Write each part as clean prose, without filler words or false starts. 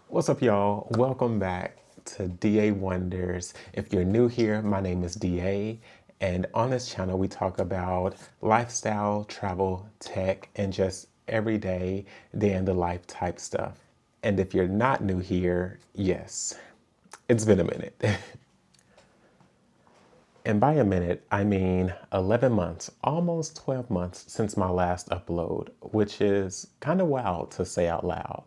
What's up, y'all? Welcome back to DA Wonders. If you're new here, my name is DA, and on this channel, we talk about lifestyle, travel, tech, and just everyday, day in the life type stuff. And if you're not new here, yes, it's been a minute. And by a minute, I mean 11 months, almost 12 months since my last upload, which is kind of wild to say out loud.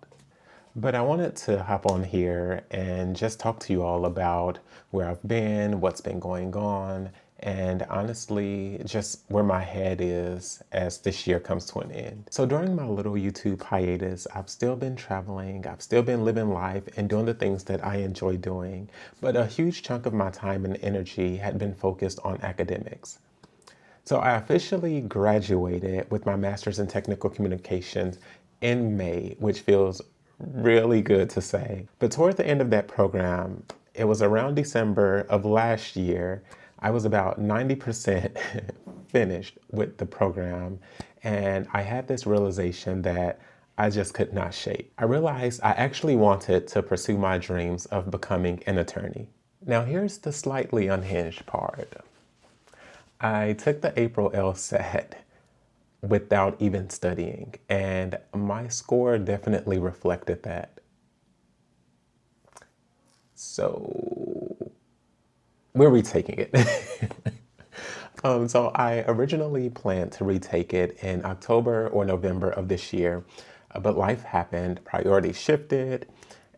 But I wanted to hop on here and just talk to you all about where I've been, what's been going on, and honestly, just where my head is as this year comes to an end. So during my little YouTube hiatus, I've still been traveling, I've still been living life and doing the things that I enjoy doing, but a huge chunk of my time and energy had been focused on academics. So I officially graduated with my master's in technical communications in May, which feels really good to say. But toward the end of that program, it was around December of last year, I was about 90% finished with the program, and I had this realization that I just could not shake. I realized I actually wanted to pursue my dreams of becoming an attorney. Now here's the slightly unhinged part. I took the April LSAT without even studying, and my score definitely reflected that. So we're retaking it. So I originally planned to retake it in October or November of this year, but life happened, priorities shifted,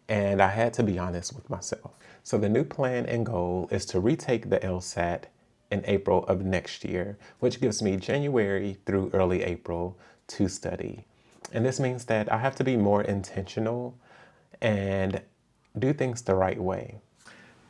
and I had to be honest with myself. So the new plan and goal is to retake the LSAT in April of next year, which gives me January through early April to study. And this means that I have to be more intentional and do things the right way.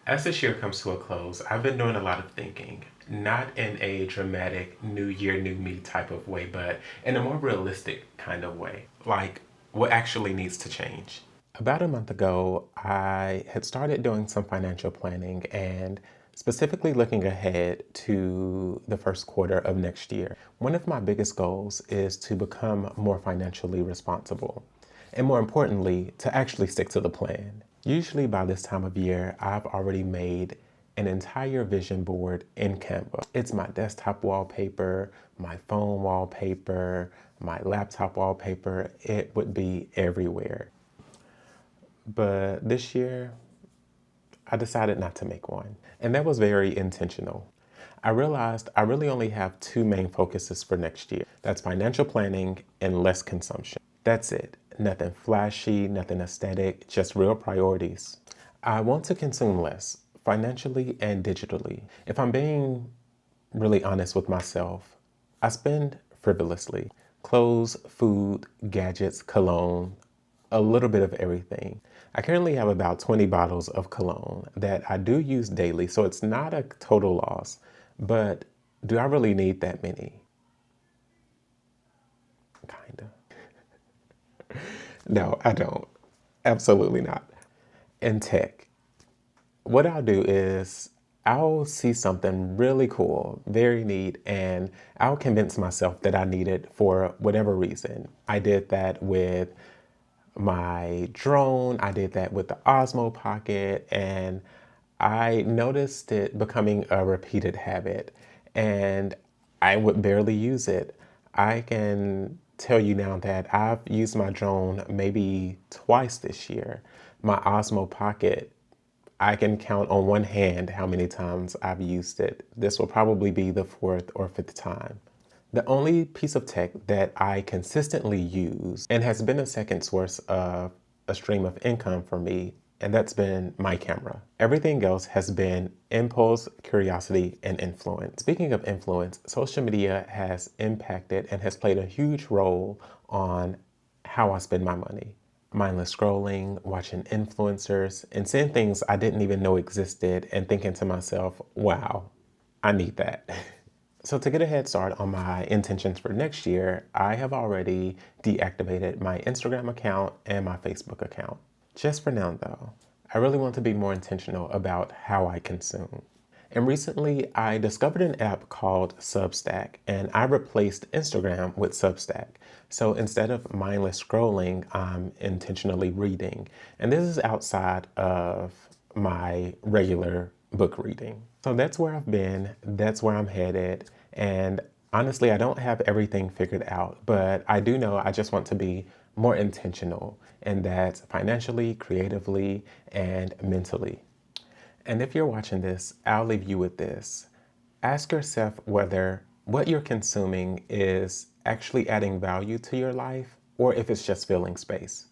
As this year comes to a close, I've been doing a lot of thinking, not in a dramatic new year, new me type of way, but in a more realistic kind of way, like what actually needs to change. About a month ago, I had started doing some financial planning and specifically looking ahead to the first quarter of next year. One of my biggest goals is to become more financially responsible, and more importantly, to actually stick to the plan. Usually by this time of year, I've already made an entire vision board in Canva. It's my desktop wallpaper, my phone wallpaper, my laptop wallpaper. It would be everywhere. But this year, I decided not to make one. And that was very intentional. I realized I really only have two main focuses for next year. That's financial planning and less consumption. That's it. Nothing flashy, nothing aesthetic, just real priorities. I want to consume less, financially and digitally. If I'm being really honest with myself, I spend frivolously. Clothes, food, gadgets, cologne, a little bit of everything. I currently have about 20 bottles of cologne that I do use daily, so it's not a total loss, but do I really need that many? Kinda. No, I don't. Absolutely not. In tech, what I'll do is I'll see something really cool, very neat, and I'll convince myself that I need it for whatever reason. I did that with my drone, I did that with the Osmo Pocket, and I noticed it becoming a repeated habit, and I would barely use it. I can tell you now that I've used my drone maybe twice this year. My Osmo Pocket, I can count on one hand how many times I've used it. This will probably be the fourth or fifth time. The only piece of tech that I consistently use and has been a second source of a stream of income for me, and that's been my camera. Everything else has been impulse, curiosity, and influence. Speaking of influence, social media has impacted and has played a huge role on how I spend my money. Mindless scrolling, watching influencers, and seeing things I didn't even know existed and thinking to myself, wow, I need that. So to get a head start on my intentions for next year, I have already deactivated my Instagram account and my Facebook account. Just for now though, I really want to be more intentional about how I consume. And recently I discovered an app called Substack, and I replaced Instagram with Substack. So instead of mindless scrolling, I'm intentionally reading. And this is outside of my regular book reading. So that's where I've been, that's where I'm headed. And honestly, I don't have everything figured out, but I do know I just want to be more intentional, and that's financially, creatively, and mentally. And if you're watching this, I'll leave you with this. Ask yourself whether what you're consuming is actually adding value to your life or if it's just filling space.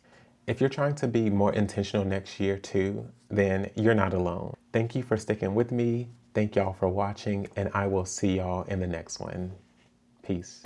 If you're trying to be more intentional next year too, then you're not alone. Thank you for sticking with me. Thank y'all for watching, and I will see y'all in the next one. Peace.